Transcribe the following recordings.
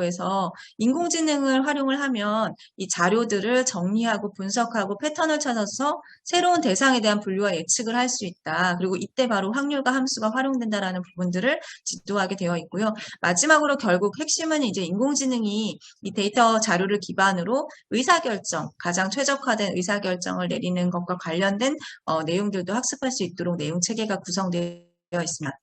해서 인공지능을 활용을 하면 이 자료들을 정리하고 분석하고 패턴을 찾아서 새로운 대상에 대한 분류와 예측을 할 수 있다. 그리고 이때 바로 확률과 함수가 활용된다라는 부분들을 지도하게 되어 있고요. 마지막으로 결국 핵심은 이제 인공지능이 이 데이터 자료를 기반으로 의사결정, 가장 최적화된 의사결정을 내리는 것과 관련된 내용들도 학습할 수 있도록 내용 체계가 구성되어 있습니다.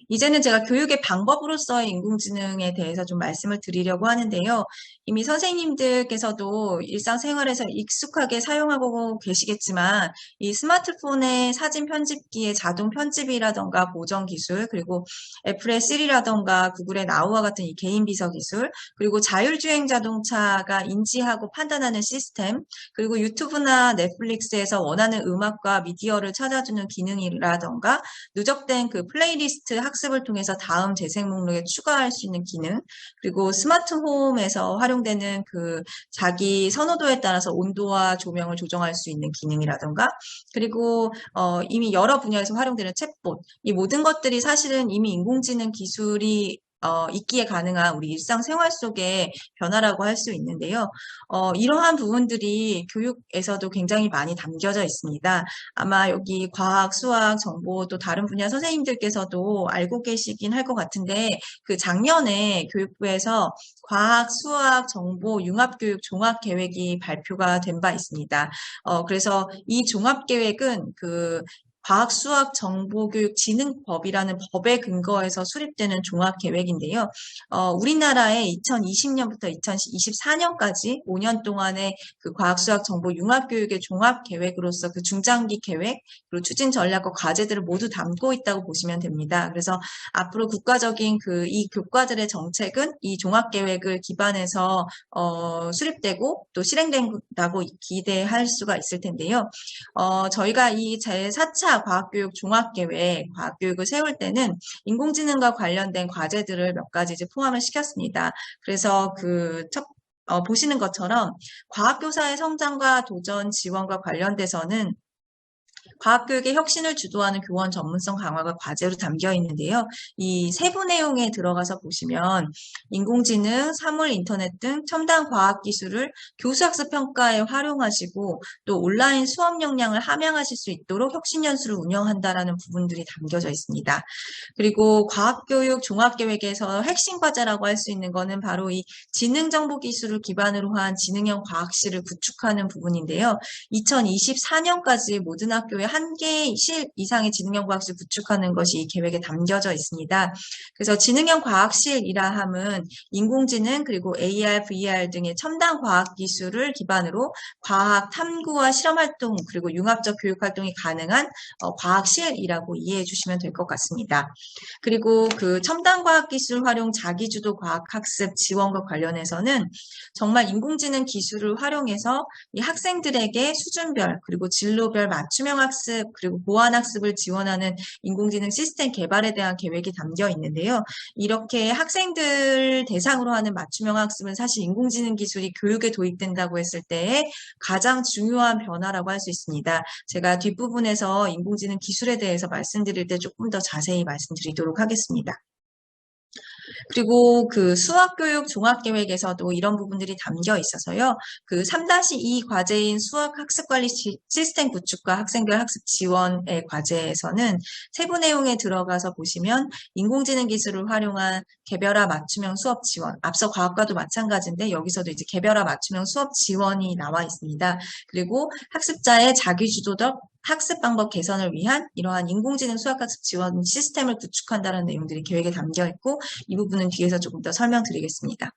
이제는 제가 교육의 방법으로서의 인공지능에 대해서 좀 말씀을 드리려고 하는데요. 이미 선생님들께서도 일상생활에서 익숙하게 사용하고 계시겠지만, 이 스마트폰의 사진 편집기의 자동 편집이라던가 보정 기술, 그리고 애플의 시리라던가 구글의 나우와 같은 이 개인 비서 기술, 그리고 자율주행 자동차가 인지하고 판단하는 시스템, 그리고 유튜브나 넷플릭스에서 원하는 음악과 미디어를 찾아주는 기능이라던가, 누적된 그 플레이리스트 학습을 통해서 다음 재생 목록에 추가할 수 있는 기능, 그리고 스마트 홈에서 활용되는 그 자기 선호도에 따라서 온도와 조명을 조정할 수 있는 기능이라던가, 그리고 이미 여러 분야에서 활용되는 챗봇, 이 모든 것들이 사실은 이미 인공지능 기술이 있기에 가능한 우리 일상생활 속의 변화라고 할 수 있는데요. 이러한 부분들이 교육에서도 굉장히 많이 담겨져 있습니다. 아마 여기 과학, 수학, 정보 또 다른 분야 선생님들께서도 알고 계시긴 할 것 같은데 그 작년에 교육부에서 과학, 수학, 정보, 융합교육 종합계획이 발표가 된 바 있습니다. 그래서 이 종합계획은 그 과학, 수학, 정보교육, 진흥법이라는 법에 근거해서 수립되는 종합계획인데요. 우리나라의 2020년부터 2024년까지 5년 동안의 그 과학, 수학, 정보, 융합교육의 종합계획으로서 그 중장기 계획, 그리고 추진 전략과 과제들을 모두 담고 있다고 보시면 됩니다. 그래서 앞으로 국가적인 이 교과들의 정책은 이 종합계획을 기반해서 수립되고 또 실행된다고 기대할 수가 있을 텐데요. 저희가 이 제4차 과학교육 종합계획, 과학교육을 세울 때는 인공지능과 관련된 과제들을 몇 가지 이제 포함을 시켰습니다. 그래서 보시는 것처럼 과학교사의 성장과 도전 지원과 관련돼서는 과학교육의 혁신을 주도하는 교원 전문성 강화가 과제로 담겨 있는데요. 이 세부 내용에 들어가서 보시면 인공지능, 사물 인터넷 등 첨단 과학 기술을 교수학습 평가에 활용하시고 또 온라인 수업 역량을 함양하실 수 있도록 혁신 연수를 운영한다라는 부분들이 담겨져 있습니다. 그리고 과학교육 종합계획에서 핵심 과제라고 할 수 있는 거는 바로 이 지능정보기술을 기반으로 한 지능형 과학실을 구축하는 부분인데요. 2024년까지 모든 학교에 한 개의 실 이상의 지능형 과학실 구축하는 것이 이 계획에 담겨져 있습니다. 그래서 지능형 과학실이라 함은 인공지능 그리고 AR, VR 등의 첨단 과학 기술을 기반으로 과학 탐구와 실험활동 그리고 융합적 교육활동이 가능한 과학실이라고 이해해 주시면 될 것 같습니다. 그리고 그 첨단과학기술 활용 자기주도 과학학습 지원과 관련해서는 정말 인공지능 기술을 활용해서 이 학생들에게 수준별 그리고 진로별 맞춤형 학습 그리고 보완학습을 지원하는 인공지능 시스템 개발에 대한 계획이 담겨 있는데요. 이렇게 학생들 대상으로 하는 맞춤형 학습은 사실 인공지능 기술이 교육에 도입된다고 했을 때 가장 중요한 변화라고 할 수 있습니다. 제가 뒷부분에서 인공지능 기술에 대해서 말씀드릴 때 조금 더 자세히 말씀드리도록 하겠습니다. 그리고 그 수학교육 종합계획에서도 이런 부분들이 담겨 있어서요. 그 3-2 과제인 수학학습관리 시스템 구축과 학생별 학습 지원의 과제에서는 세부 내용에 들어가서 보시면 인공지능 기술을 활용한 개별화 맞춤형 수업 지원, 앞서 과학과도 마찬가지인데 여기서도 이제 개별화 맞춤형 수업 지원이 나와 있습니다. 그리고 학습자의 자기주도적 학습 방법 개선을 위한 이러한 인공지능 수학학습 지원 시스템을 구축한다는 내용들이 계획에 담겨 있고 이 부분은 뒤에서 조금 더 설명드리겠습니다.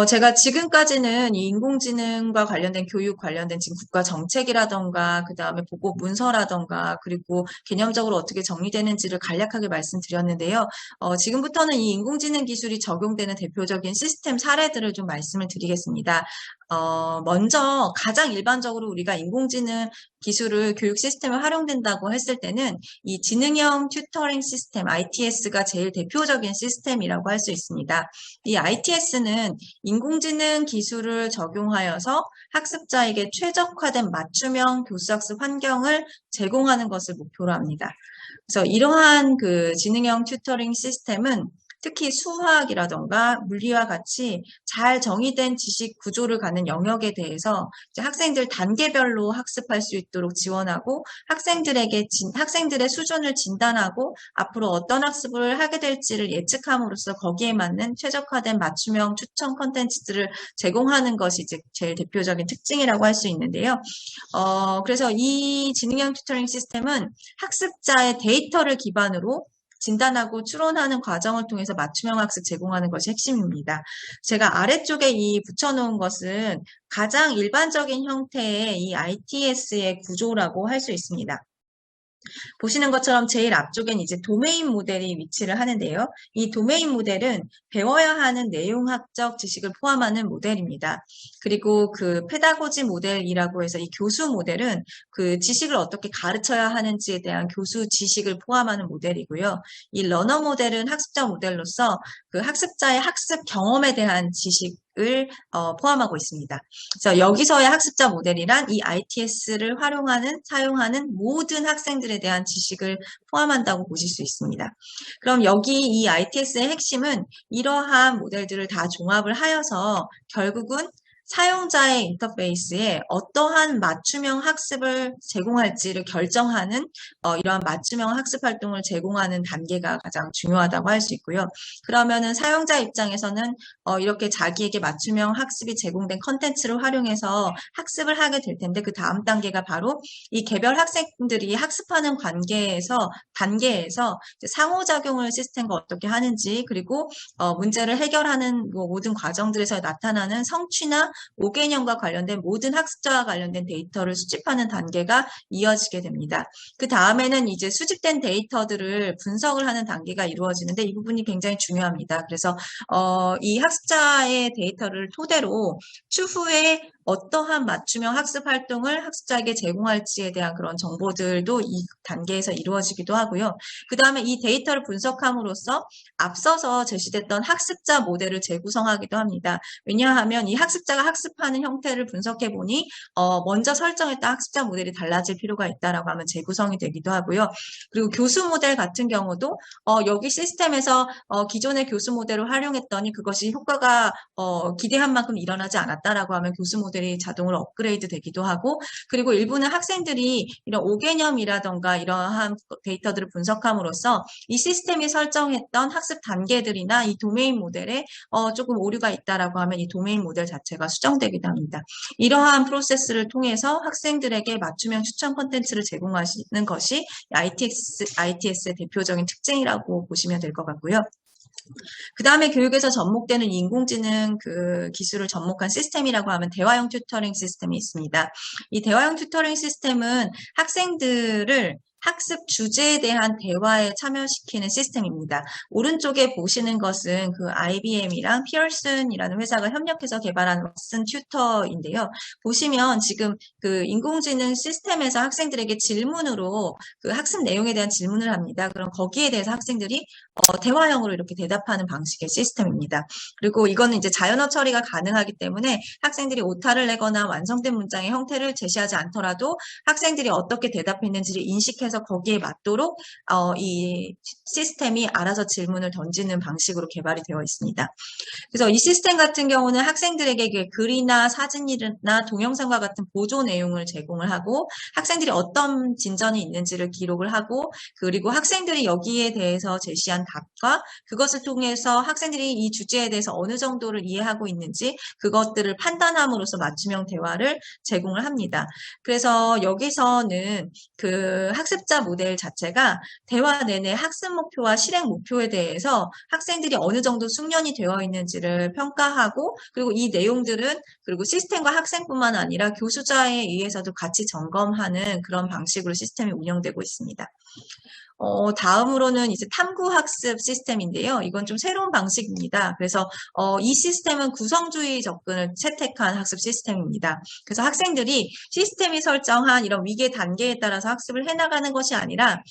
제가 지금까지는 이 인공지능과 관련된 교육 관련된 지금 국가 정책이라던가 그다음에 보고 문서라던가 그리고 개념적으로 어떻게 정리되는지를 간략하게 말씀드렸는데요. 지금부터는 이 인공지능 기술이 적용되는 대표적인 시스템 사례들을 좀 말씀을 드리겠습니다. 먼저 가장 일반적으로 우리가 인공지능 기술을 교육 시스템에 활용된다고 했을 때는 이 지능형 튜터링 시스템 ITS가 제일 대표적인 시스템이라고 할 수 있습니다. 이 ITS는 인공지능 기술을 적용하여서 학습자에게 최적화된 맞춤형 교수학습 환경을 제공하는 것을 목표로 합니다. 그래서 이러한 그 지능형 튜터링 시스템은 특히 수학이라던가 물리와 같이 잘 정의된 지식 구조를 갖는 영역에 대해서 이제 학생들 단계별로 학습할 수 있도록 지원하고 학생들의 수준을 진단하고 앞으로 어떤 학습을 하게 될지를 예측함으로써 거기에 맞는 최적화된 맞춤형 추천 콘텐츠들을 제공하는 것이 이제 제일 대표적인 특징이라고 할 수 있는데요. 그래서 이 지능형 튜터링 시스템은 학습자의 데이터를 기반으로 진단하고 추론하는 과정을 통해서 맞춤형 학습 제공하는 것이 핵심입니다. 제가 아래쪽에 이 붙여놓은 것은 가장 일반적인 형태의 이 ITS의 구조라고 할 수 있습니다. 보시는 것처럼 제일 앞쪽엔 이제 도메인 모델이 위치를 하는데요. 이 도메인 모델은 배워야 하는 내용학적 지식을 포함하는 모델입니다. 그리고 그 페다고지 모델이라고 해서 이 교수 모델은 그 지식을 어떻게 가르쳐야 하는지에 대한 교수 지식을 포함하는 모델이고요. 이 러너 모델은 학습자 모델로서 그 학습자의 학습 경험에 대한 지식을 포함하고 있습니다. 그래서 여기서의 학습자 모델이란 이 ITS를 사용하는 모든 학생들에 대한 지식을 포함한다고 보실 수 있습니다. 그럼 여기 이 ITS의 핵심은 이러한 모델들을 다 종합을 하여서 결국은 사용자의 인터페이스에 어떠한 맞춤형 학습을 제공할지를 결정하는 이러한 맞춤형 학습 활동을 제공하는 단계가 가장 중요하다고 할 수 있고요. 그러면은 사용자 입장에서는 이렇게 자기에게 맞춤형 학습이 제공된 컨텐츠를 활용해서 학습을 하게 될 텐데 그 다음 단계가 바로 이 개별 학생들이 학습하는 단계에서 상호작용을 시스템과 어떻게 하는지 그리고 문제를 해결하는 모든 과정들에서 나타나는 성취나 5개념과 관련된 모든 학습자와 관련된 데이터를 수집하는 단계가 이어지게 됩니다. 그 다음에는 이제 수집된 데이터들을 분석을 하는 단계가 이루어지는데 이 부분이 굉장히 중요합니다. 그래서 이 학습자의 데이터를 토대로 추후에 어떠한 맞춤형 학습 활동을 학습자에게 제공할지에 대한 그런 정보들도 이 단계에서 이루어지기도 하고요. 그 다음에 이 데이터를 분석함으로써 앞서서 제시됐던 학습자 모델을 재구성하기도 합니다. 왜냐하면 이 학습자가 학습하는 형태를 분석해 보니 먼저 설정했던 학습자 모델이 달라질 필요가 있다라고 하면 재구성이 되기도 하고요. 그리고 교수 모델 같은 경우도 여기 시스템에서 기존의 교수 모델을 활용했더니 그것이 효과가 기대한 만큼 일어나지 않았다라고 하면 교수 모델이 자동으로 업그레이드 되기도 하고 그리고 일부는 학생들이 이런 5개념이라던가 이러한 데이터들을 분석함으로써 이 시스템이 설정했던 학습 단계들이나 이 도메인 모델에 조금 오류가 있다라고 하면 이 도메인 모델 자체가 수정되기도 합니다. 이러한 프로세스를 통해서 학생들에게 맞춤형 추천 콘텐츠를 제공하시는 것이 ITS의 대표적인 특징이라고 보시면 될 것 같고요. 그 다음에 교육에서 접목되는 인공지능 그 기술을 접목한 시스템이라고 하면 대화형 튜터링 시스템이 있습니다. 이 대화형 튜터링 시스템은 학생들을 학습 주제에 대한 대화에 참여시키는 시스템입니다. 오른쪽에 보시는 것은 그 IBM이랑 피어슨이라는 회사가 협력해서 개발한 왓슨 튜터인데요. 보시면 지금 그 인공지능 시스템에서 학생들에게 질문으로 그 학습 내용에 대한 질문을 합니다. 그럼 거기에 대해서 학생들이 대화형으로 이렇게 대답하는 방식의 시스템입니다. 그리고 이거는 이제 자연어 처리가 가능하기 때문에 학생들이 오타를 내거나 완성된 문장의 형태를 제시하지 않더라도 학생들이 어떻게 대답했는지를 인식해서 거기에 맞도록 이 시스템이 알아서 질문을 던지는 방식으로 개발이 되어 있습니다. 그래서 이 시스템 같은 경우는 학생들에게 글이나 사진이나 동영상과 같은 보조 내용을 제공을 하고 학생들이 어떤 진전이 있는지를 기록을 하고 그리고 학생들이 여기에 대해서 제시한 답과 그것을 통해서 학생들이 이 주제에 대해서 어느 정도를 이해하고 있는지 그것들을 판단함으로써 맞춤형 대화를 제공을 합니다. 그래서 여기서는 그 학습자 모델 자체가 대화 내내 학습 목표와 실행 목표에 대해서 학생들이 어느 정도 숙련이 되어 있는지를 평가하고 그리고 이 내용들은 그리고 시스템과 학생뿐만 아니라 교수자에 의해서도 같이 점검하는 그런 방식으로 시스템이 운영되고 있습니다. 다음으로는 이제 탐구학습 시스템인데요. 이건 좀 새로운 방식입니다. 그래서 이 시스템은 구성주의 접근을 채택한 학습 시스템입니다. 그래서 학생들이 시스템이 설정한 이런 위계 단계에 따라서 학습을 해나가는 것이 아니라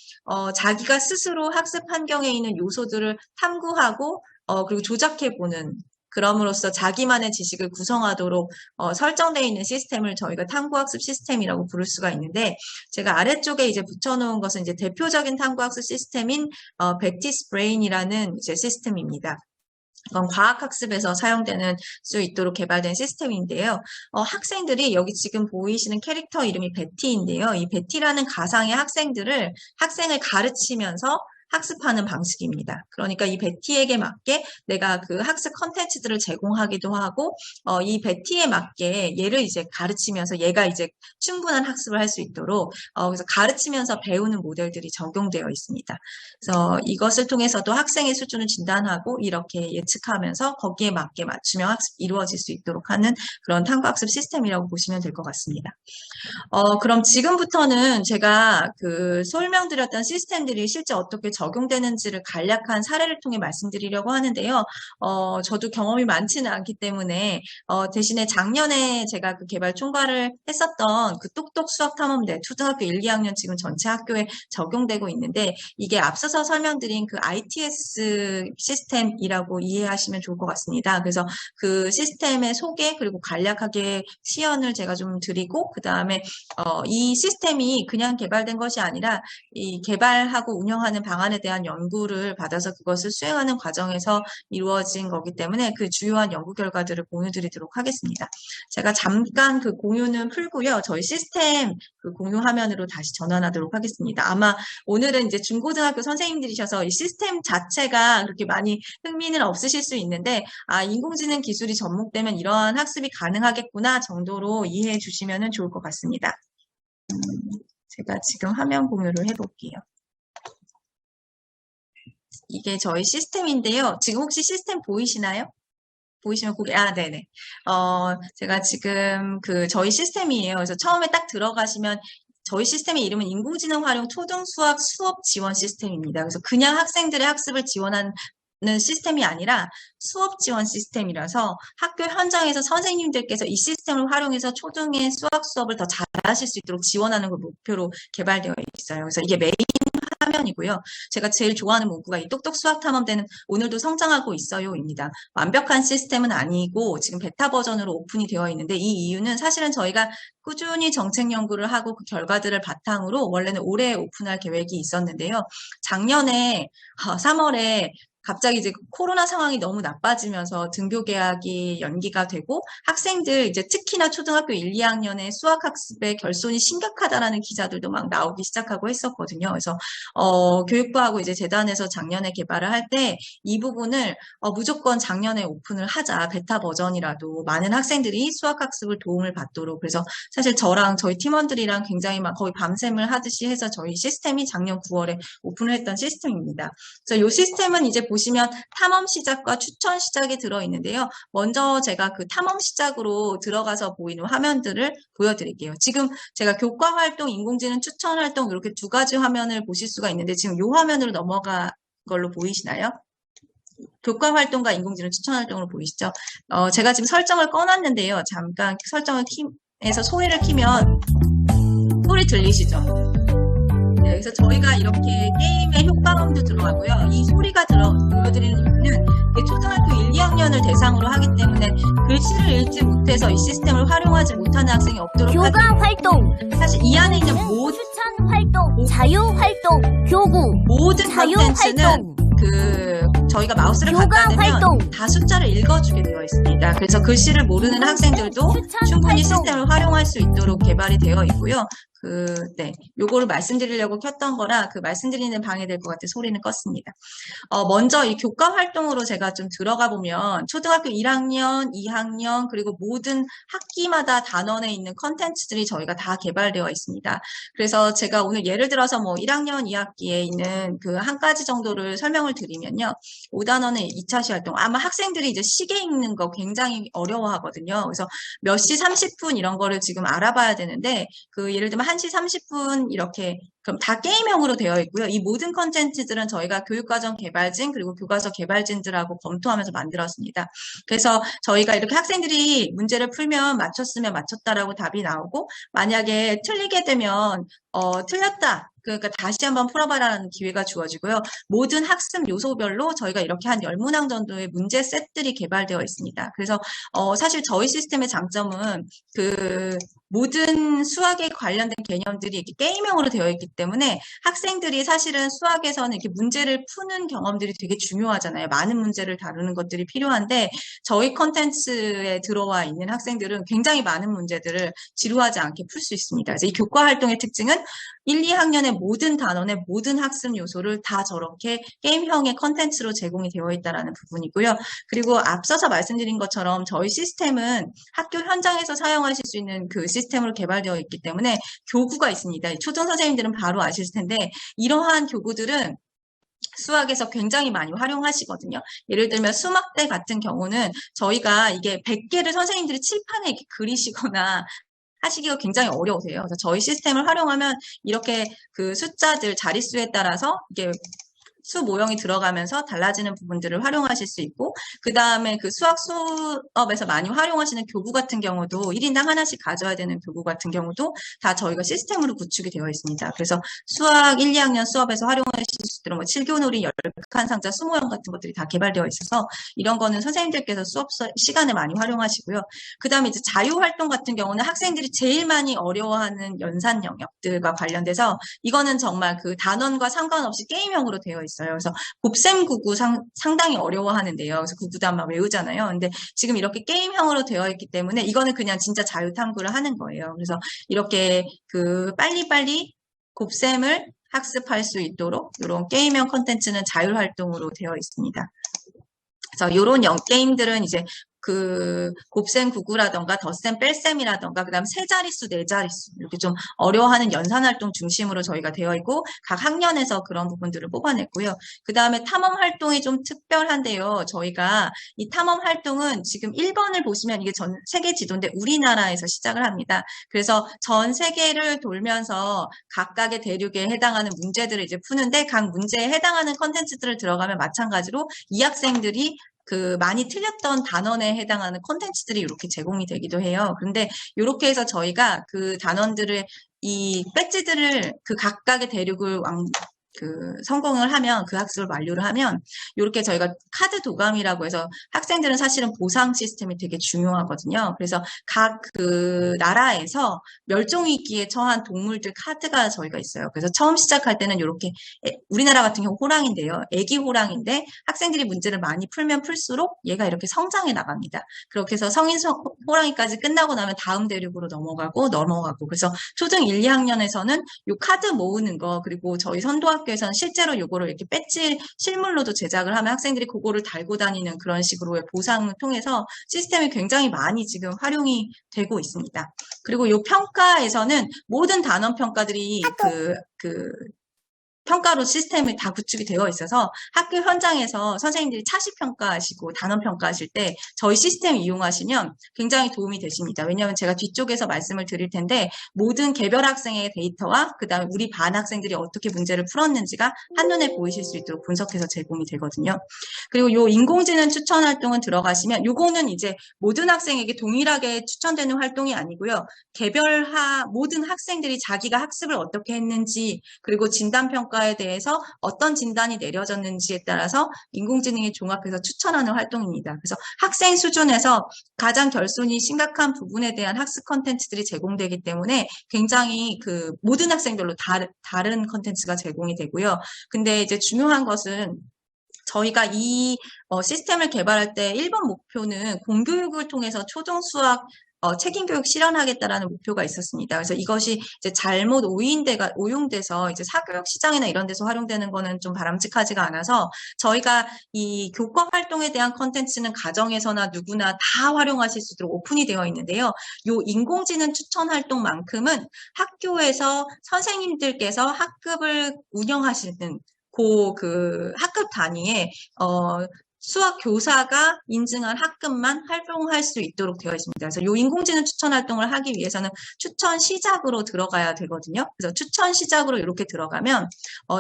자기가 스스로 학습 환경에 있는 요소들을 탐구하고 그리고 조작해보는 그럼으로써 자기만의 지식을 구성하도록 설정되어 있는 시스템을 저희가 탐구학습 시스템이라고 부를 수가 있는데, 제가 아래쪽에 이제 붙여놓은 것은 이제 대표적인 탐구학습 시스템인 베티스 브레인이라는 이제 시스템입니다. 이건 과학학습에서 사용되는 수 있도록 개발된 시스템인데요. 학생들이 여기 지금 보이시는 캐릭터 이름이 베티인데요. 이 베티라는 가상의 학생을 가르치면서 학습하는 방식입니다. 그러니까 이 베티에게 맞게 내가 그 학습 컨텐츠들을 제공하기도 하고, 이 베티에 맞게 얘를 이제 가르치면서 얘가 이제 충분한 학습을 할 수 있도록, 그래서 가르치면서 배우는 모델들이 적용되어 있습니다. 그래서 이것을 통해서도 학생의 수준을 진단하고 이렇게 예측하면서 거기에 맞게 맞춤형 학습이 이루어질 수 있도록 하는 그런 탐구학습 시스템이라고 보시면 될 것 같습니다. 그럼 지금부터는 제가 그 설명드렸던 시스템들이 실제 어떻게 적용되는지를 간략한 사례를 통해 말씀드리려고 하는데요. 저도 경험이 많지는 않기 때문에 대신에 작년에 제가 그 개발 총괄을 했었던 그 똑똑 수학 탐험대 초등학교 1, 2학년 지금 전체 학교에 적용되고 있는데, 이게 앞서서 설명드린 그 ITS 시스템이라고 이해하시면 좋을 것 같습니다. 그래서 그 시스템의 소개 그리고 간략하게 시연을 제가 좀 드리고, 그 다음에 이 시스템이 그냥 개발된 것이 아니라 이 개발하고 운영하는 방안에 대한 연구를 받아서 그것을 수행하는 과정에서 이루어진 거기 때문에 그 주요한 연구 결과들을 공유드리도록 하겠습니다. 제가 잠깐 그 공유는 풀고요. 저희 시스템 그 공유 화면으로 다시 전환하도록 하겠습니다. 아마 오늘은 이제 중고등학교 선생님들이셔서 이 시스템 자체가 그렇게 많이 흥미는 없으실 수 있는데, 인공지능 기술이 접목되면 이러한 학습이 가능하겠구나 정도로 이해해 주시면 좋을 것 같습니다. 제가 지금 화면 공유를 해볼게요. 이게 저희 시스템인데요. 지금 혹시 시스템 보이시나요? 보이시면 네네. 제가 지금 저희 시스템이에요. 그래서 처음에 딱 들어가시면 저희 시스템의 이름은 인공지능 활용 초등수학 수업 지원 시스템입니다. 그래서 그냥 학생들의 학습을 지원하는 시스템이 아니라 수업 지원 시스템이라서 학교 현장에서 선생님들께서 이 시스템을 활용해서 초등의 수학 수업을 더 잘하실 수 있도록 지원하는 걸 목표로 개발되어 있어요. 그래서 이게 메인 화면이고요. 제가 제일 좋아하는 문구가 이 똑똑 수학 탐험대는 오늘도 성장하고 있어요입니다. 완벽한 시스템은 아니고 지금 베타 버전으로 오픈이 되어 있는데, 이 이유는 사실은 저희가 꾸준히 정책 연구를 하고 그 결과들을 바탕으로 원래는 올해 오픈할 계획이 있었는데요. 작년에 3월에 갑자기 이제 코로나 상황이 너무 나빠지면서 등교 개학이 연기가 되고 학생들 이제 특히나 초등학교 1, 2학년의 수학 학습의 결손이 심각하다라는 기사들도 막 나오기 시작하고 했었거든요. 그래서 교육부하고 이제 재단에서 작년에 개발을 할 때 이 부분을 무조건 작년에 오픈을 하자, 베타 버전이라도 많은 학생들이 수학 학습을 도움을 받도록. 그래서 사실 저랑 저희 팀원들이랑 굉장히 막 거의 밤샘을 하듯이 해서 저희 시스템이 작년 9월에 오픈을 했던 시스템입니다. 그래서 이 시스템은 이제 보시면 탐험 시작과 추천 시작이 들어있는데요. 먼저 제가 그 탐험 시작으로 들어가서 보이는 화면들을 보여드릴게요. 지금 제가 교과 활동, 인공지능 추천 활동 이렇게 두 가지 화면을 보실 수가 있는데, 지금 이 화면으로 넘어가 걸로 보이시나요? 교과 활동과 인공지능 추천 활동으로 보이시죠? 제가 지금 설정을 꺼놨는데요. 잠깐 설정을 해서 소리를 키면 소리 들리시죠? 네, 그래서 저희가 이렇게 게임의 효과음도 들어가고요. 이 소리가 들려드리는 이유는 초등학교 1, 2학년을 대상으로 하기 때문에 글씨를 읽지 못해서 이 시스템을 활용하지 못하는 학생이 없도록 교과 활동, 사실 이 안에 있는 모든 추천 활동, 자유 활동, 교구, 모든 자유 컨텐츠는 활동, 저희가 마우스를 교과 갖다 대면 활동. 다 숫자를 읽어주게 되어 있습니다. 그래서 글씨를 모르는 학생들도 추천 충분히 활동. 시스템을 활용할 수 있도록 개발이 되어 있고요. 요거를 말씀드리려고 켰던 거라 말씀드리는 방해될 것 같아 소리는 껐습니다. 먼저 이 교과 활동으로 제가 좀 들어가 보면 초등학교 1학년, 2학년 그리고 모든 학기마다 단원에 있는 컨텐츠들이 저희가 다 개발되어 있습니다. 그래서 제가 오늘 예를 들어서 1학년 2학기에 있는 한 가지 정도를 설명을 드리면요. 5단원의 2차 시 활동. 아마 학생들이 이제 시계 읽는 거 굉장히 어려워하거든요. 그래서 몇 시 30분 이런 거를 지금 알아봐야 되는데, 예를 들면 1시 30분 이렇게 그럼 다 게임형으로 되어 있고요. 이 모든 컨텐츠들은 저희가 교육과정 개발진 그리고 교과서 개발진들하고 검토하면서 만들었습니다. 그래서 저희가 이렇게 학생들이 문제를 풀면 맞췄으면 맞췄다라고 답이 나오고, 만약에 틀리게 되면 틀렸다. 그러니까 다시 한번 풀어봐라는 기회가 주어지고요. 모든 학습 요소별로 저희가 이렇게 한 10문항 정도의 문제 셋들이 개발되어 있습니다. 그래서 사실 저희 시스템의 장점은 그 모든 수학에 관련된 개념들이 이렇게 게임형으로 되어 있기 때문에 학생들이 사실은 수학에서는 이렇게 문제를 푸는 경험들이 되게 중요하잖아요. 많은 문제를 다루는 것들이 필요한데 저희 컨텐츠에 들어와 있는 학생들은 굉장히 많은 문제들을 지루하지 않게 풀 수 있습니다. 그래서 이 교과 활동의 특징은 1, 2학년의 모든 단원의 모든 학습 요소를 다 저렇게 게임형의 컨텐츠로 제공이 되어 있다는 부분이고요. 그리고 앞서서 말씀드린 것처럼 저희 시스템은 학교 현장에서 사용하실 수 있는 그 시스템으로 개발되어 있기 때문에 교구가 있습니다. 초등 선생님들은 바로 아실 텐데 이러한 교구들은 수학에서 굉장히 많이 활용하시거든요. 예를 들면 수막대 같은 경우는 저희가 이게 100개를 선생님들이 칠판에 이렇게 그리시거나 하시기가 굉장히 어려우세요. 그래서 저희 시스템을 활용하면 이렇게 그 숫자들 자릿수에 따라서 이게 수 모형이 들어가면서 달라지는 부분들을 활용하실 수 있고 그 다음에 그 수학 수업에서 많이 활용하시는 교구 같은 경우도 1인당 하나씩 가져야 되는 교구 같은 경우도 다 저희가 시스템으로 구축이 되어 있습니다. 그래서 수학 1, 2학년 수업에서 활용하실 수 있도록 뭐 칠교놀이, 열칸 상자, 수모형 같은 것들이 다 개발되어 있어서 이런 거는 선생님들께서 수업 시간에 많이 활용하시고요. 그 다음에 이제 자유활동 같은 경우는 학생들이 제일 많이 어려워하는 연산 영역들과 관련돼서 이거는 정말 그 단원과 상관없이 게임형으로 되어 있어요. 그래서 곱셈 구구 상당히 어려워하는데요. 그래서 구구도 아마 외우잖아요. 근데 지금 이렇게 게임형으로 되어 있기 때문에 이거는 그냥 진짜 자유탐구를 하는 거예요. 그래서 이렇게 그 빨리빨리 곱셈을 학습할 수 있도록 이런 게임형 콘텐츠는 자율활동으로 되어 있습니다. 그래서 이런 게임들은 이제 그 곱셈 구구라던가 덧셈 뺄셈이라던가 그다음 세 자릿수 네 자릿수 이렇게 좀 어려워하는 연산 활동 중심으로 저희가 되어 있고 각 학년에서 그런 부분들을 뽑아냈고요. 그다음에 탐험 활동이 좀 특별한데요. 저희가 이 탐험 활동은 지금 1번을 보시면 이게 전 세계 지도인데 우리나라에서 시작을 합니다. 그래서 전 세계를 돌면서 각각의 대륙에 해당하는 문제들을 이제 푸는데 각 문제에 해당하는 컨텐츠들을 들어가면 마찬가지로 이 학생들이 그 많이 틀렸던 단원에 해당하는 콘텐츠들이 이렇게 제공이 되기도 해요. 그런데 이렇게 해서 저희가 그 단원들을 이 배지들을 그 각각의 대륙을 성공을 하면 그 학습을 완료를 하면 이렇게 저희가 카드 도감이라고 해서 학생들은 사실은 보상 시스템이 되게 중요하거든요. 그래서 각 그 나라에서 멸종위기에 처한 동물들 카드가 저희가 있어요. 그래서 처음 시작할 때는 이렇게 우리나라 같은 경우 호랑인데요. 애기 호랑인데 학생들이 문제를 많이 풀면 풀수록 얘가 이렇게 성장해 나갑니다. 그렇게 해서 성인 호랑이까지 끝나고 나면 다음 대륙으로 넘어가고 그래서 초등 1, 2학년에서는 요 카드 모으는 거 그리고 저희 선도학교에서는 실제로 요거를 이렇게 배지 실물로도 제작을 하면 학생들이 그거를 달고 다니는 그런 식으로의 보상을 통해서 시스템이 굉장히 많이 지금 활용이 되고 있습니다. 그리고 요 평가에서는 모든 단원 평가들이 평가로 시스템이 다 구축이 되어 있어서 학교 현장에서 선생님들이 차시 평가하시고 단원 평가하실 때 저희 시스템 이용하시면 굉장히 도움이 되십니다. 왜냐하면 제가 뒤쪽에서 말씀을 드릴 텐데 모든 개별 학생의 데이터와 그다음에 우리 반 학생들이 어떻게 문제를 풀었는지가 한눈에 보이실 수 있도록 분석해서 제공이 되거든요. 그리고 요 인공지능 추천 활동은 들어가시면 요거는 이제 모든 학생에게 동일하게 추천되는 활동이 아니고요. 모든 학생들이 자기가 학습을 어떻게 했는지 그리고 진단평가에 대해서 어떤 진단이 내려졌는지에 따라서 인공지능이 종합해서 추천하는 활동입니다. 그래서 학생 수준에서 가장 결손이 심각한 부분에 대한 학습 컨텐츠들이 제공되기 때문에 굉장히 그 모든 학생별로 다른 컨텐츠가 제공이 되고요. 근데 이제 중요한 것은 저희가 이 시스템을 개발할 때 1번 목표는 공교육을 통해서 초등 수학 책임 교육 실현하겠다라는 목표가 있었습니다. 그래서 이것이 이제 잘못 오용돼서 이제 사교육 시장이나 이런 데서 활용되는 거는 좀 바람직하지가 않아서 저희가 이 교과 활동에 대한 컨텐츠는 가정에서나 누구나 다 활용하실 수 있도록 오픈이 되어 있는데요. 요 인공지능 추천 활동만큼은 학교에서 선생님들께서 학급을 운영하시는 그 학급 단위에 수학 교사가 인증한 학급만 활동할 수 있도록 되어 있습니다. 그래서 이 인공지능 추천 활동을 하기 위해서는 추천 시작으로 들어가야 되거든요. 그래서 추천 시작으로 이렇게 들어가면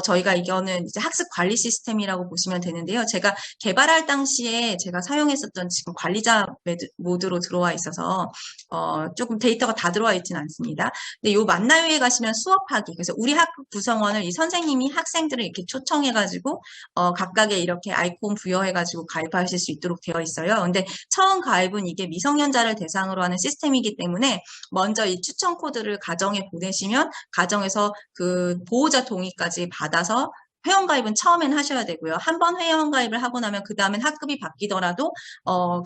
저희가 이거는 이제 학습 관리 시스템이라고 보시면 되는데요. 제가 개발할 당시에 제가 사용했었던 지금 관리자 모드로 들어와 있어서 조금 데이터가 다 들어와 있지는 않습니다. 근데 이 만나요에 가시면 수업하기, 그래서 우리 학급 구성원을 이 선생님이 학생들을 이렇게 초청해가지고 각각의 이렇게 아이콘 부여해가지고 가입하실 수 있도록 되어 있어요. 근데 처음 가입은 이게 미성년자를 대상으로 하는 시스템이기 때문에 먼저 이 추천 코드를 가정에 보내시면 가정에서 그 보호자 동의까지 받아서 회원가입은 처음엔 하셔야 되고요. 한 번 회원가입을 하고 나면 그 다음엔 학급이 바뀌더라도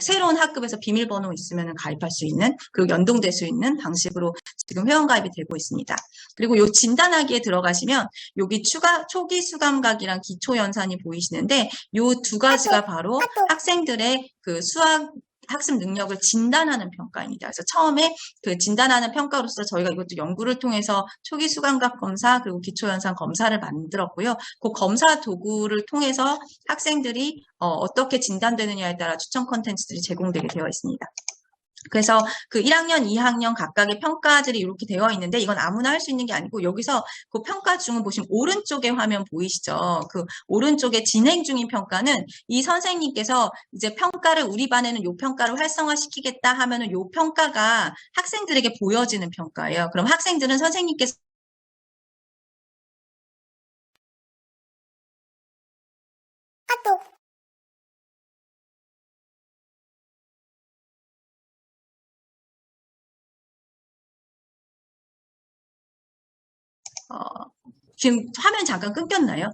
새로운 학급에서 비밀번호 있으면 가입할 수 있는, 그리고 연동될 수 있는 방식으로 지금 회원가입이 되고 있습니다. 그리고 요 진단하기에 들어가시면 여기 초기 수감각이랑 기초 연산이 보이시는데 요 두 가지가 바로 학생들의 그 수학 학습 능력을 진단하는 평가입니다. 그래서 처음에 그 진단하는 평가로서 저희가 이것도 연구를 통해서 초기 수감각 검사 그리고 기초 연산 검사를 만들었고요. 그 검사 도구를 통해서 학생들이 어떻게 진단되느냐에 따라 추천 컨텐츠들이 제공되게 되어 있습니다. 그래서 그 1학년, 2학년 각각의 평가들이 이렇게 되어 있는데 이건 아무나 할 수 있는 게 아니고 여기서 그 평가 중은 보시면 오른쪽에 화면 보이시죠? 그 오른쪽에 진행 중인 평가는 이 선생님께서 이제 평가를 우리 반에는 요 평가를 활성화시키겠다 하면은 요 평가가 학생들에게 보여지는 평가예요. 그럼 학생들은 선생님께서 지금 화면 잠깐 끊겼나요?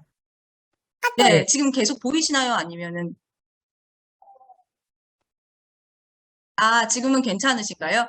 네, 지금 계속 보이시나요? 아니면은 지금은 괜찮으실까요?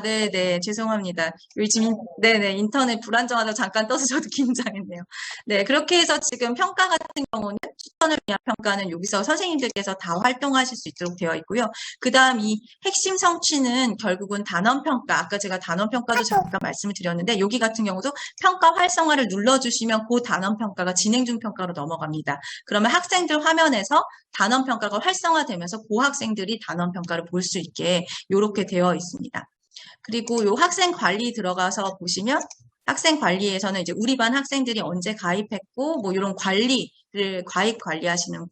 네네. 죄송합니다. 요즘, 네네. 인터넷 불안정하다 잠깐 떠서 저도 긴장했네요. 네. 그렇게 해서 지금 평가 같은 경우는 추천을 위한 평가는 여기서 선생님들께서 다 활동하실 수 있도록 되어 있고요. 그 다음 이 핵심 성취는 결국은 단원평가. 아까 제가 단원평가도 잠깐 말씀을 드렸는데 여기 같은 경우도 평가 활성화를 눌러주시면 그 단원평가가 진행 중 평가로 넘어갑니다. 그러면 학생들 화면에서 단원평가가 활성화되면서 그 학생들이 단원평가를 볼 수 있게 이렇게 되어 있습니다. 그리고 요 학생 관리 들어가서 보시면 학생 관리에서는 이제 우리 반 학생들이 언제 가입했고 뭐 이런 관리를 가입 관리하시는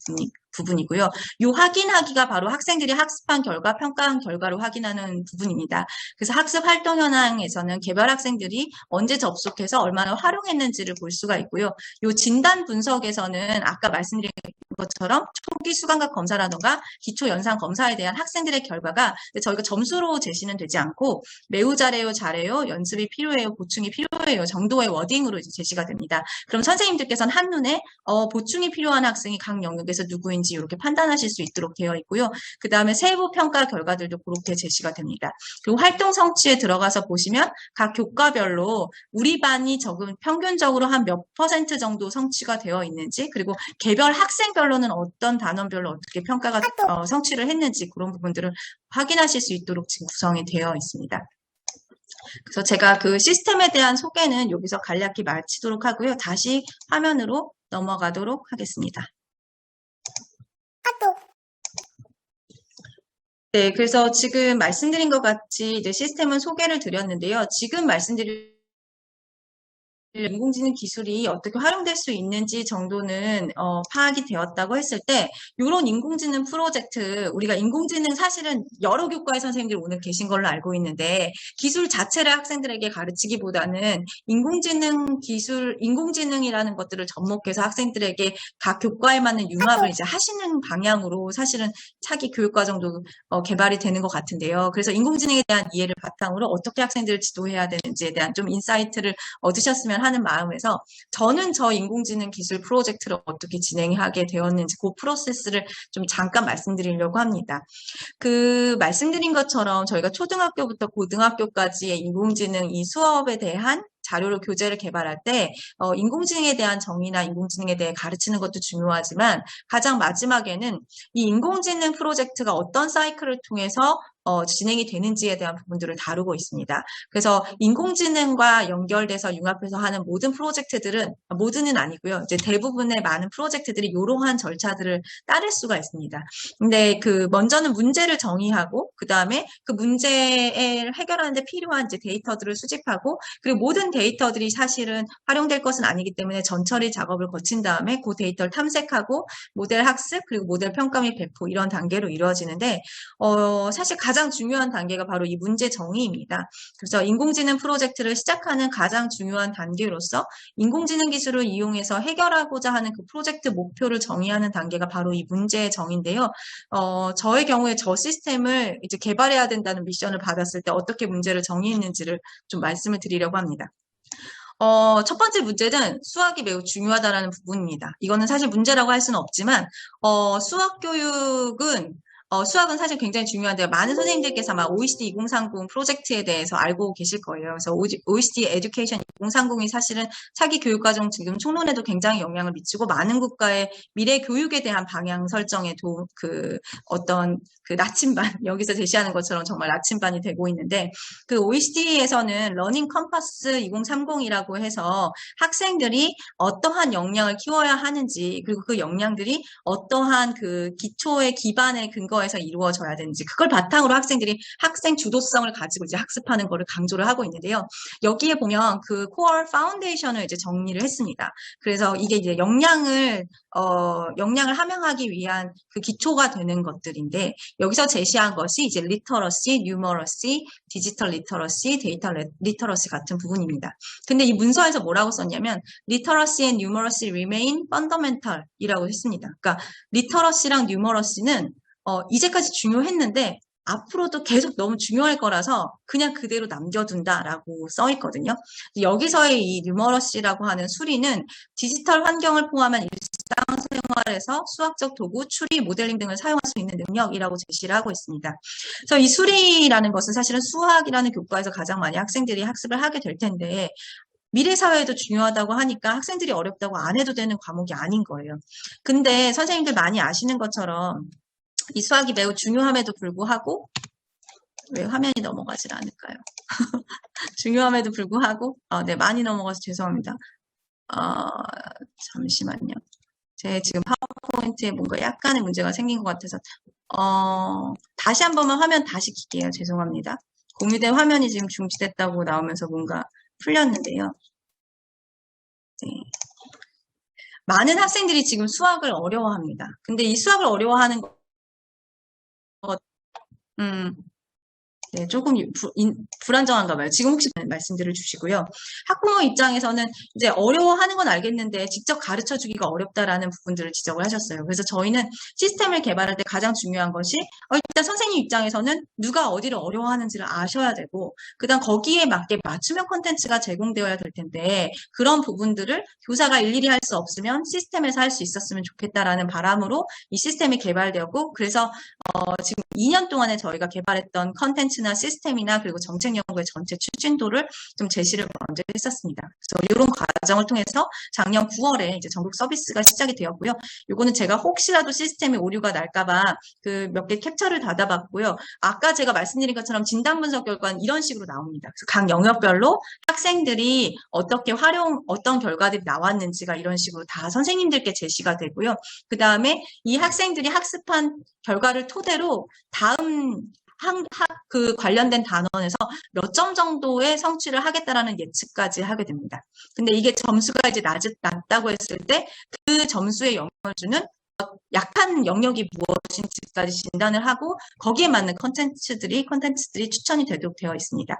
부분이고요. 요 확인하기가 바로 학생들이 학습한 결과, 평가한 결과를 확인하는 부분입니다. 그래서 학습 활동 현황에서는 개별 학생들이 언제 접속해서 얼마나 활용했는지를 볼 수가 있고요. 요 진단 분석에서는 아까 말씀드린 것처럼 초기 수감각 검사라던가 기초 연산 검사에 대한 학생들의 결과가 저희가 점수로 제시는 되지 않고 매우 잘해요, 잘해요, 연습이 필요해요, 보충이 필요해요 정도의 워딩으로 이제 제시가 됩니다. 그럼 선생님들께서는 한눈에 보충이 필요한 학생이 각 영역에서 누구인지 이렇게 판단하실 수 있도록 되어 있고요. 그 다음에 세부 평가 결과들도 그렇게 제시가 됩니다. 그리고 활동 성취에 들어가서 보시면 각 교과별로 우리 반이 평균적으로 한 몇 퍼센트 정도 성취가 되어 있는지, 그리고 개별 학생별로는 어떤 단원별로 어떻게 평가가 성취를 했는지 그런 부분들을 확인하실 수 있도록 지금 구성이 되어 있습니다. 그래서 제가 그 시스템에 대한 소개는 여기서 간략히 마치도록 하고요. 다시 화면으로 넘어가도록 하겠습니다. 네, 그래서 지금 말씀드린 것 같이 이제 시스템은 소개를 드렸는데요. 지금 말씀드린 인공지능 기술이 어떻게 활용될 수 있는지 정도는 파악이 되었다고 했을 때 이런 인공지능 프로젝트, 우리가 인공지능 사실은 여러 교과의 선생님들이 오늘 계신 걸로 알고 있는데 기술 자체를 학생들에게 가르치기보다는 인공지능 기술, 인공지능이라는 것들을 접목해서 학생들에게 각 교과에 맞는 융합을 이제 하시는 방향으로 사실은 차기 교육과정도 개발이 되는 것 같은데요. 그래서 인공지능에 대한 이해를 바탕으로 어떻게 학생들을 지도해야 되는지에 대한 좀 인사이트를 얻으셨으면 하는 마음에서 저는 저 인공지능 기술 프로젝트를 어떻게 진행하게 되었는지 그 프로세스를 좀 잠깐 말씀드리려고 합니다. 그 말씀드린 것처럼 저희가 초등학교부터 고등학교까지의 인공지능 이 수업에 대한 자료를 교재를 개발할 때 인공지능에 대한 정의나 인공지능에 대해 가르치는 것도 중요하지만 가장 마지막에는 이 인공지능 프로젝트가 어떤 사이클을 통해서 진행이 되는지에 대한 부분들을 다루고 있습니다. 그래서 인공지능과 연결돼서 융합해서 하는 모든 프로젝트들은, 모든은 아니고요. 이제 대부분의 많은 프로젝트들이 이러한 절차들을 따를 수가 있습니다. 근데 먼저는 문제를 정의하고, 그 다음에 그 문제를 해결하는데 필요한 이제 데이터들을 수집하고, 그리고 모든 데이터들이 사실은 활용될 것은 아니기 때문에 전처리 작업을 거친 다음에 그 데이터를 탐색하고, 모델 학습, 그리고 모델 평가 및 배포, 이런 단계로 이루어지는데, 사실 가장 중요한 단계가 바로 이 문제 정의입니다. 그래서 인공지능 프로젝트를 시작하는 가장 중요한 단계로서 인공지능 기술을 이용해서 해결하고자 하는 그 프로젝트 목표를 정의하는 단계가 바로 이 문제 정의인데요. 저의 경우에 저 시스템을 이제 개발해야 된다는 미션을 받았을 때 어떻게 문제를 정의했는지를 좀 말씀을 드리려고 합니다. 첫 번째 문제는 수학이 매우 중요하다라는 부분입니다. 이거는 사실 문제라고 할 수는 없지만, 수학은 사실 굉장히 중요한데요. 많은 선생님들께서 아마 OECD 2030 프로젝트에 대해서 알고 계실 거예요. 그래서 OECD 에듀케이션 2030이 사실은 차기 교육과정 지금 총론에도 굉장히 영향을 미치고 많은 국가의 미래 교육에 대한 방향 설정에 어떤 나침반, 여기서 제시하는 것처럼 정말 나침반이 되고 있는데, 그 OECD에서는 러닝 컴퍼스 2030이라고 해서 학생들이 어떠한 역량을 키워야 하는지, 그리고 그 역량들이 어떠한 그 기초의 기반에 근거해서 이루어져야 되는지, 그걸 바탕으로 학생들이 학생 주도성을 가지고 이제 학습하는 거를 강조를 하고 있는데요. 여기에 보면 그 코어 파운데이션을 이제 정리를 했습니다. 그래서 이게 이제 역량을 함양하기 위한 그 기초가 되는 것들인데, 여기서 제시한 것이 이제 리터러시, 뉴머러시, 디지털 리터러시, 데이터 리터러시 같은 부분입니다. 근데 이 문서에서 뭐라고 썼냐면 literacy and numeracy remain fundamental 이라고 했습니다. 그러니까 리터러시랑 뉴머러시는 이제까지 중요했는데 앞으로도 계속 너무 중요할 거라서 그냥 그대로 남겨둔다라고 써 있거든요. 여기서의 이 뉴머러시라고 하는 수리는 디지털 환경을 포함한 일상생활에서 수학적 도구, 추리, 모델링 등을 사용할 수 있는 능력이라고 제시를 하고 있습니다. 그래서 이 수리라는 것은 사실은 수학이라는 교과에서 가장 많이 학생들이 학습을 하게 될 텐데, 미래 사회에도 중요하다고 하니까 학생들이 어렵다고 안 해도 되는 과목이 아닌 거예요. 근데 선생님들 많이 아시는 것처럼 이 수학이 매우 중요함에도 불구하고, 왜 화면이 넘어가질 않을까요? 중요함에도 불구하고, 네, 많이 넘어가서 죄송합니다. 잠시만요. 제 지금 파워포인트에 뭔가 약간의 문제가 생긴 것 같아서, 다시 한 번만 화면 다시 킬게요. 죄송합니다. 공유된 화면이 지금 중지됐다고 나오면서 뭔가 풀렸는데요. 네. 많은 학생들이 지금 수학을 어려워합니다. 근데 이 수학을 어려워하는 것, 네, 조금 불안정한가 봐요. 지금 혹시 말씀들을 주시고요. 학부모 입장에서는 이제 어려워하는 건 알겠는데 직접 가르쳐 주기가 어렵다라는 부분들을 지적을 하셨어요. 그래서 저희는 시스템을 개발할 때 가장 중요한 것이 일단 선생님 입장에서는 누가 어디를 어려워하는지를 아셔야 되고, 그다음 거기에 맞게 맞춤형 콘텐츠가 제공되어야 될 텐데 그런 부분들을 교사가 일일이 할 수 없으면 시스템에서 할 수 있었으면 좋겠다라는 바람으로 이 시스템이 개발되었고, 그래서 지금 2년 동안에 저희가 개발했던 컨텐츠나 시스템이나 그리고 정책 연구의 전체 추진도를 좀 제시를 먼저 했었습니다. 그래서 이런 과정을 통해서 작년 9월에 이제 전국 서비스가 시작이 되었고요. 이거는 제가 혹시라도 시스템에 오류가 날까봐 그 몇 개 캡처를 받아봤고요. 아까 제가 말씀드린 것처럼 진단 분석 결과는 이런 식으로 나옵니다. 그래서 각 영역별로 학생들이 어떤 결과들이 나왔는지가 이런 식으로 다 선생님들께 제시가 되고요. 그 다음에 이 학생들이 학습한 결과를 토대로 다음 그 관련된 단원에서 몇 점 정도의 성취를 하겠다라는 예측까지 하게 됩니다. 근데 이게 점수가 이제 낮다고 했을 때 그 점수에 영향을 주는 약한 영역이 무엇인지까지 진단을 하고 거기에 맞는 컨텐츠들이 추천이 되도록 되어 있습니다.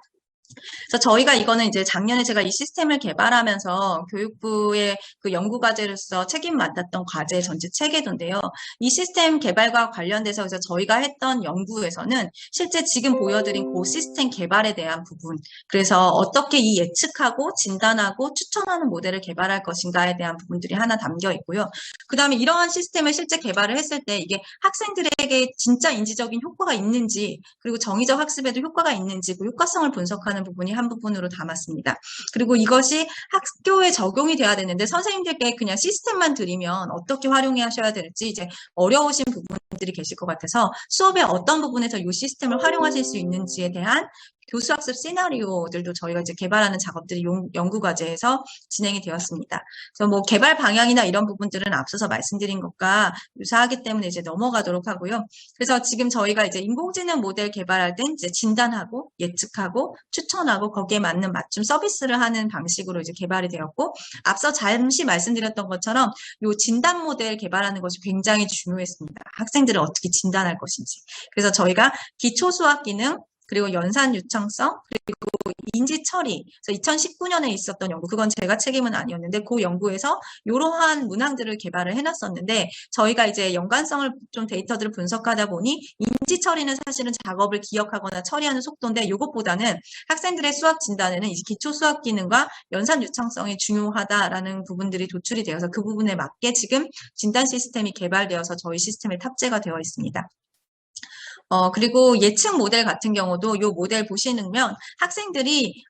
그래서 저희가 이거는 이제 작년에 제가 이 시스템을 개발하면서 교육부의 그 연구과제로서 책임 맡았던 과제 전체 체계도인데요. 이 시스템 개발과 관련돼서 그래서 저희가 했던 연구에서는 실제 지금 보여드린 그 시스템 개발에 대한 부분, 그래서 어떻게 이 예측하고 진단하고 추천하는 모델을 개발할 것인가에 대한 부분들이 하나 담겨 있고요. 그 다음에 이러한 시스템을 실제 개발을 했을 때 이게 학생들에게 진짜 인지적인 효과가 있는지, 그리고 정의적 학습에도 효과가 있는지 그 효과성을 분석하는 하는 부분이 한 부분으로 담았습니다. 그리고 이것이 학교에 적용이 돼야 되는데 선생님들께 그냥 시스템만 드리면 어떻게 활용해 하셔야 될지 이제 어려우신 부분들이 계실 것 같아서 수업의 어떤 부분에서 이 시스템을 활용하실 수 있는지에 대한 교수학습 시나리오들도 저희가 이제 개발하는 작업들이 연구과제에서 진행이 되었습니다. 그래서 뭐 개발 방향이나 이런 부분들은 앞서서 말씀드린 것과 유사하기 때문에 이제 넘어가도록 하고요. 그래서 지금 저희가 이제 인공지능 모델 개발할 땐 이제 진단하고 예측하고 추천하고 거기에 맞는 맞춤 서비스를 하는 방식으로 이제 개발이 되었고 앞서 잠시 말씀드렸던 것처럼 이 진단 모델 개발하는 것이 굉장히 중요했습니다. 학생들을 어떻게 진단할 것인지. 그래서 저희가 기초 수학 기능 그리고 연산 유창성, 그리고 인지 처리. 그래서 2019년에 있었던 연구, 그건 제가 책임은 아니었는데 그 연구에서 이러한 문항들을 개발을 해놨었는데 저희가 이제 연관성을 좀 데이터들을 분석하다 보니 인지 처리는 사실은 작업을 기억하거나 처리하는 속도인데 이것보다는 학생들의 수학 진단에는 이제 기초 수학 기능과 연산 유창성이 중요하다라는 부분들이 도출이 되어서 그 부분에 맞게 지금 진단 시스템이 개발되어서 저희 시스템에 탑재가 되어 있습니다. 그리고 예측 모델 같은 경우도 이 모델 보시면 학생들이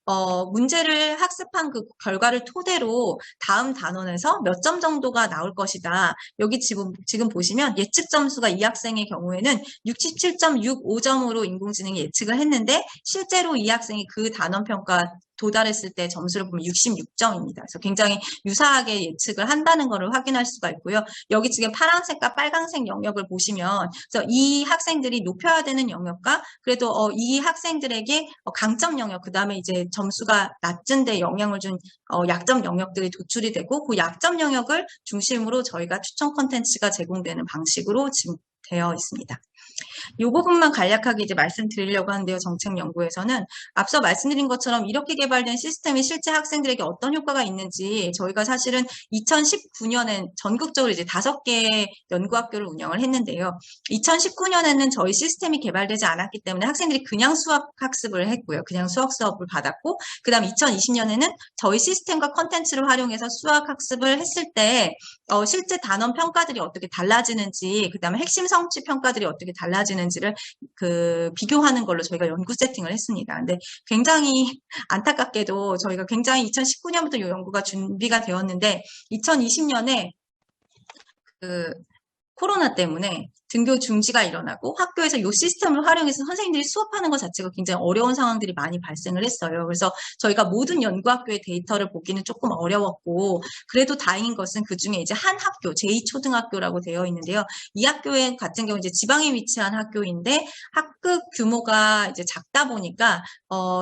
문제를 학습한 그 결과를 토대로 다음 단원에서 몇 점 정도가 나올 것이다. 여기 지금 보시면 예측 점수가 이 학생의 경우에는 67.65점으로 인공지능이 예측을 했는데 실제로 이 학생이 그 단원 평가 도달했을 때 점수를 보면 66점입니다. 그래서 굉장히 유사하게 예측을 한다는 것을 확인할 수가 있고요. 여기 지금 파란색과 빨간색 영역을 보시면 그래서 이 학생들이 높여야 되는 영역과 그래도 이 학생들에게 강점 영역 그다음에 이제 점수가 낮은 데 영향을 준 약점 영역들이 도출이 되고 그 약점 영역을 중심으로 저희가 추천 콘텐츠가 제공되는 방식으로 지금 되어 있습니다. 이 부분만 간략하게 이제 말씀드리려고 하는데요. 정책 연구에서는 앞서 말씀드린 것처럼 이렇게 개발된 시스템이 실제 학생들에게 어떤 효과가 있는지 저희가 사실은 2019년엔 전국적으로 이제 5개의 연구학교를 운영을 했는데요. 2019년에는 저희 시스템이 개발되지 않았기 때문에 학생들이 그냥 수학 학습을 했고요. 그냥 수학 수업을 받았고 그다음 2020년에는 저희 시스템과 컨텐츠를 활용해서 수학 학습을 했을 때 실제 단원 평가들이 어떻게 달라지는지 그다음에 핵심 성취 평가들이 어떻게 달라지는지를 비교하는 걸로 저희가 연구 세팅을 했습니다. 근데 굉장히 안타깝게도 저희가 굉장히 2019년부터 이 연구가 준비가 되었는데 2020년에 코로나 때문에 등교 중지가 일어나고 학교에서 이 시스템을 활용해서 선생님들이 수업하는 것 자체가 굉장히 어려운 상황들이 많이 발생을 했어요. 그래서 저희가 모든 연구학교의 데이터를 보기는 조금 어려웠고 그래도 다행인 것은 그중에 이제 한 학교, 제2초등학교라고 되어 있는데요. 이 학교에 같은 경우 이제 지방에 위치한 학교인데 학급 규모가 이제 작다 보니까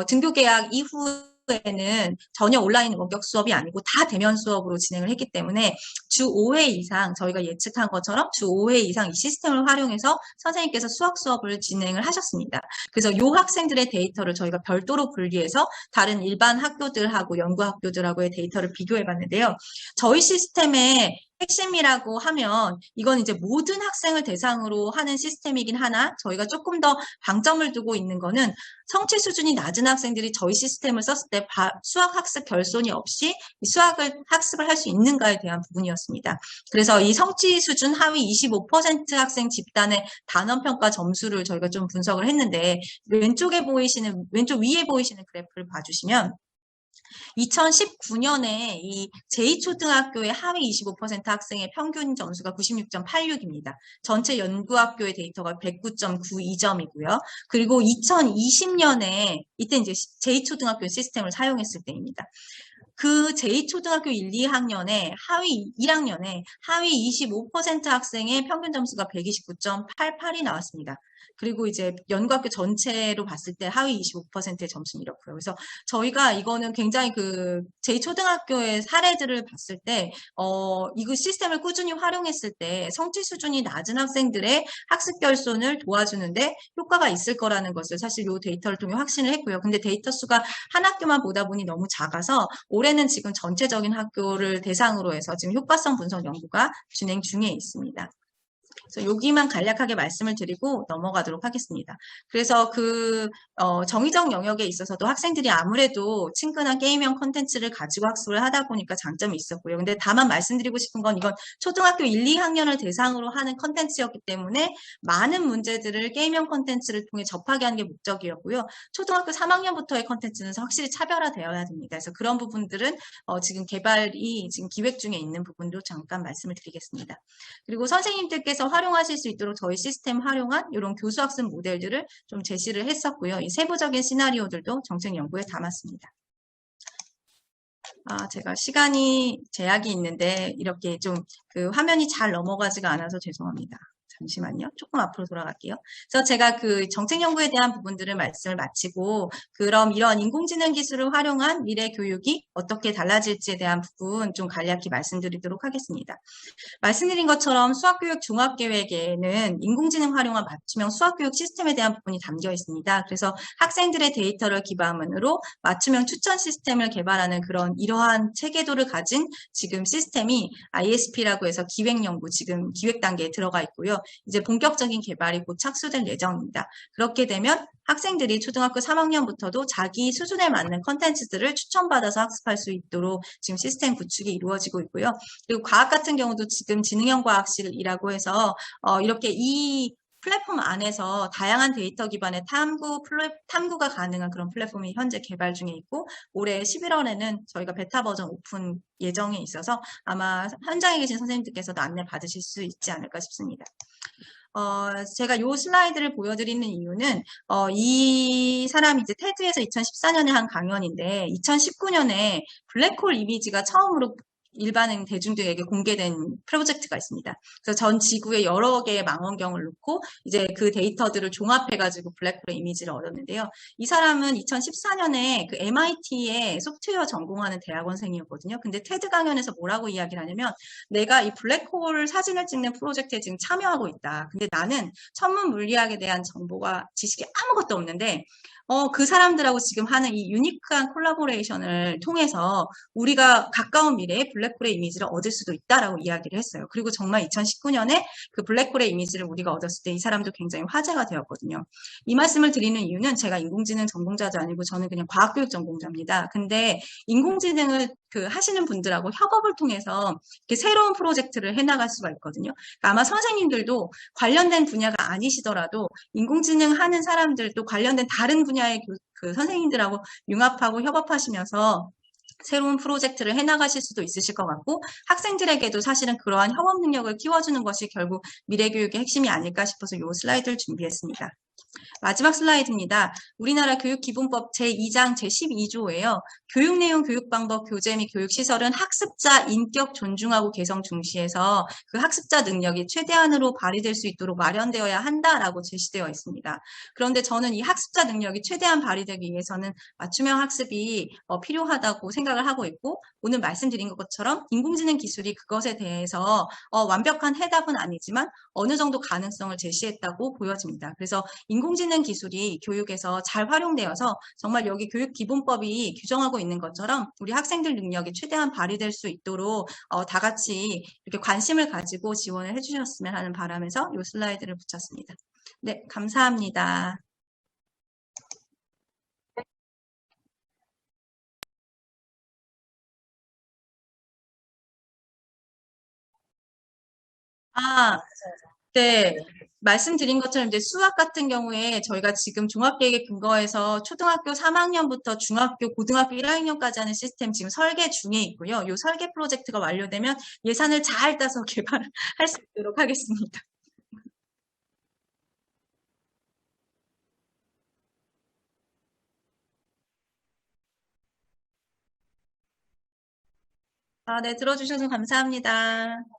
등교 계약 이후에는 전혀 온라인 원격 수업이 아니고 다 대면 수업으로 진행을 했기 때문에 주 5회 이상 저희가 예측한 것처럼 주 5회 이상 이 시스템을 활용해서 선생님께서 수학 수업을 진행을 하셨습니다. 그래서 이 학생들의 데이터를 저희가 별도로 분리해서 다른 일반 학교들하고 연구학교들하고의 데이터를 비교해 봤는데요. 저희 시스템의 핵심이라고 하면 이건 이제 모든 학생을 대상으로 하는 시스템이긴 하나 저희가 조금 더 방점을 두고 있는 거는 성취 수준이 낮은 학생들이 저희 시스템을 썼을 때 수학 학습 결손이 없이 수학을 학습을 할 수 있는가에 대한 부분이었습니다. 그래서 이 성취 수준 하위 25% 학생 집단의 단원 평가 점수를 저희가 좀 분석을 했는데 왼쪽 위에 보이시는 그래프를 봐주시면 2019년에 이 제2초등학교의 하위 25% 학생의 평균 점수가 96.86입니다. 전체 연구학교의 데이터가 109.92점이고요. 그리고 2020년에 이때 이제 제2초등학교 시스템을 사용했을 때입니다. 그 제2초등학교 1, 2학년에 하위 1학년에 하위 25% 학생의 평균 점수가 129.88이 나왔습니다. 그리고 이제 연구학교 전체로 봤을 때 하위 25%의 점수는 이렇고요. 그래서 저희가 이거는 굉장히 제2초등학교의 사례들을 봤을 때, 이거 시스템을 꾸준히 활용했을 때 성취 수준이 낮은 학생들의 학습 결손을 도와주는데 효과가 있을 거라는 것을 사실 이 데이터를 통해 확신을 했고요. 근데 데이터 수가 한 학교만 보다 보니 너무 작아서 올해는 지금 전체적인 학교를 대상으로 해서 지금 효과성 분석 연구가 진행 중에 있습니다. 그래서 여기만 간략하게 말씀을 드리고 넘어가도록 하겠습니다. 그래서 정의적 영역에 있어서도 학생들이 아무래도 친근한 게임형 콘텐츠를 가지고 학습을 하다 보니까 장점이 있었고요. 근데 다만 말씀드리고 싶은 건 이건 초등학교 1, 2학년을 대상으로 하는 콘텐츠였기 때문에 많은 문제들을 게임형 콘텐츠를 통해 접하게 하는 게 목적이었고요. 초등학교 3학년부터의 콘텐츠는 확실히 차별화되어야 됩니다. 그래서 그런 부분들은 지금 개발이 지금 기획 중에 있는 부분도 잠깐 말씀을 드리겠습니다. 그리고 선생님들께서 활용하실 수 있도록 저희 시스템 활용한 이런 교수학습 모델들을 좀 제시를 했었고요. 이 세부적인 시나리오들도 정책 연구에 담았습니다. 제가 시간이 제약이 있는데 이렇게 좀 그 화면이 잘 넘어가지가 않아서 죄송합니다. 잠시만요. 조금 앞으로 돌아갈게요. 그래서 제가 그 정책 연구에 대한 부분들을 말씀을 마치고 그럼 이런 인공지능 기술을 활용한 미래 교육이 어떻게 달라질지에 대한 부분 좀 간략히 말씀드리도록 하겠습니다. 말씀드린 것처럼 수학교육 종합계획에는 인공지능 활용한 맞춤형 수학교육 시스템에 대한 부분이 담겨 있습니다. 그래서 학생들의 데이터를 기반으로 맞춤형 추천 시스템을 개발하는 이러한 체계도를 가진 지금 시스템이 ISP라고 해서 기획연구 지금 기획 단계에 들어가 있고요. 이제 본격적인 개발이 곧 착수될 예정입니다. 그렇게 되면 학생들이 초등학교 3학년부터도 자기 수준에 맞는 컨텐츠들을 추천받아서 학습할 수 있도록 지금 시스템 구축이 이루어지고 있고요. 그리고 과학 같은 경우도 지금 지능형과학실이라고 해서 이렇게 이 플랫폼 안에서 다양한 데이터 기반의 탐구가 가능한 그런 플랫폼이 현재 개발 중에 있고 올해 11월에는 저희가 베타 버전 오픈 예정에 있어서 아마 현장에 계신 선생님들께서도 안내 받으실 수 있지 않을까 싶습니다. 제가 이 슬라이드를 보여드리는 이유는 이 사람이 이제 테드에서 2014년에 한 강연인데 2019년에 블랙홀 이미지가 처음으로 일반 대중들에게 공개된 프로젝트가 있습니다. 그래서 전 지구에 여러 개의 망원경을 놓고 이제 그 데이터들을 종합해가지고 블랙홀의 이미지를 얻었는데요. 이 사람은 2014년에 그 MIT에 소프트웨어 전공하는 대학원생이었거든요. 근데 테드 강연에서 뭐라고 이야기를 하냐면 내가 이 블랙홀 사진을 찍는 프로젝트에 지금 참여하고 있다. 근데 나는 천문 물리학에 대한 지식이 아무것도 없는데 그 사람들하고 지금 하는 이 유니크한 콜라보레이션을 통해서 우리가 가까운 미래에 블랙홀의 이미지를 얻을 수도 있다라고 이야기를 했어요. 그리고 정말 2019년에 그 블랙홀의 이미지를 우리가 얻었을 때 이 사람도 굉장히 화제가 되었거든요. 이 말씀을 드리는 이유는 제가 인공지능 전공자도 아니고 저는 그냥 과학교육 전공자입니다. 근데 인공지능을 하시는 분들하고 협업을 통해서 이렇게 새로운 프로젝트를 해나갈 수가 있거든요. 그러니까 아마 선생님들도 관련된 분야가 아니시더라도 인공지능 하는 사람들도 관련된 다른 분야의 그 선생님들하고 융합하고 협업하시면서 새로운 프로젝트를 해나가실 수도 있으실 것 같고 학생들에게도 사실은 그러한 협업 능력을 키워주는 것이 결국 미래교육의 핵심이 아닐까 싶어서 이 슬라이드를 준비했습니다. 마지막 슬라이드입니다. 우리나라 교육기본법 제2장 제12조예요. 교육 내용, 교육 방법, 교재 및 교육 시설은 학습자 인격 존중하고 개성 중시해서 그 학습자 능력이 최대한으로 발휘될 수 있도록 마련되어야 한다라고 제시되어 있습니다. 그런데 저는 이 학습자 능력이 최대한 발휘되기 위해서는 맞춤형 학습이 필요하다고 생각을 하고 있고 오늘 말씀드린 것처럼 인공지능 기술이 그것에 대해서 완벽한 해답은 아니지만 어느 정도 가능성을 제시했다고 보여집니다. 그래서 인공지능 기술이 교육에서 잘 활용되어서 정말 여기 교육기본법이 규정하고 있는 것처럼 우리 학생들 능력이 최대한 발휘될 수 있도록 다 같이 이렇게 관심을 가지고 지원을 해주셨으면 하는 바람에서 이 슬라이드를 붙였습니다. 네, 감사합니다. 네. 말씀드린 것처럼 이제 수학 같은 경우에 저희가 지금 종합계획에 근거해서 초등학교 3학년부터 중학교, 고등학교 1학년까지 하는 시스템 지금 설계 중에 있고요. 이 설계 프로젝트가 완료되면 예산을 잘 따서 개발할 수 있도록 하겠습니다. 네, 들어주셔서 감사합니다.